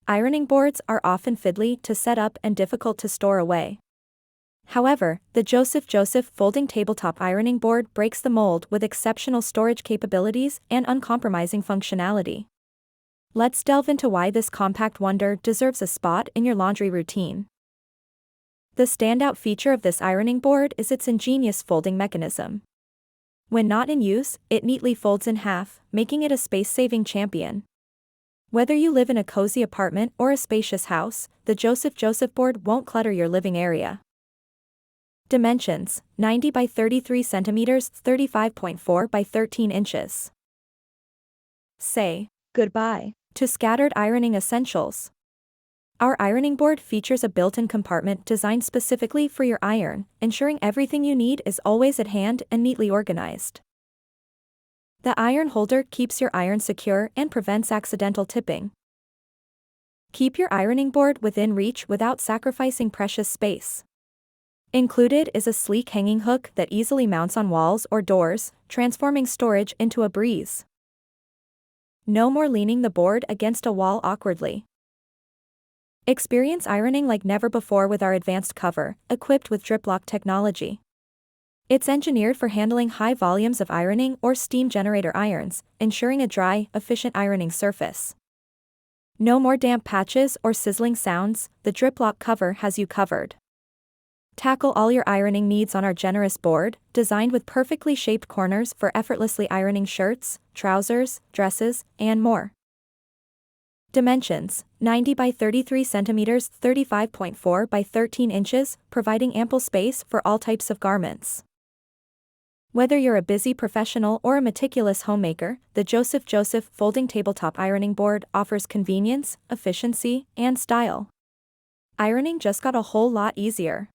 Ironing boards are often fiddly to set up and difficult to store away. However, the Joseph folding tabletop ironing board breaks the mold with exceptional storage capabilities and uncompromising functionality. Let's delve into why this compact wonder deserves a spot in your laundry routine. The standout feature of this ironing board is its ingenious folding mechanism. When not in use, it neatly folds in half, making it a space-saving champion. Whether you live in a cozy apartment or a spacious house, the Joseph board won't clutter your living area. Dimensions: 90 by 33 centimeters, 35.4 by 13 inches. Say goodbye to scattered ironing essentials. Our ironing board features a built-in compartment designed specifically for your iron, ensuring everything you need is always at hand and neatly organized. The iron holder keeps your iron secure and prevents accidental tipping. Keep your ironing board within reach without sacrificing precious space. Included is a sleek hanging hook that easily mounts on walls or doors, transforming storage into a breeze. No more leaning the board against a wall awkwardly. Experience ironing like never before with our advanced cover, equipped with drip lock technology. It's engineered for handling high volumes of ironing or steam generator irons, ensuring a dry, efficient ironing surface. No more damp patches or sizzling sounds, the drip lock cover has you covered. Tackle all your ironing needs on our generous board, designed with perfectly shaped corners for effortlessly ironing shirts, trousers, dresses, and more. Dimensions: 90 by 33 centimeters, 35.4 by 13 inches, providing ample space for all types of garments. Whether you're a busy professional or a meticulous homemaker, the Joseph folding tabletop ironing board offers convenience, efficiency, and style. Ironing just got a whole lot easier.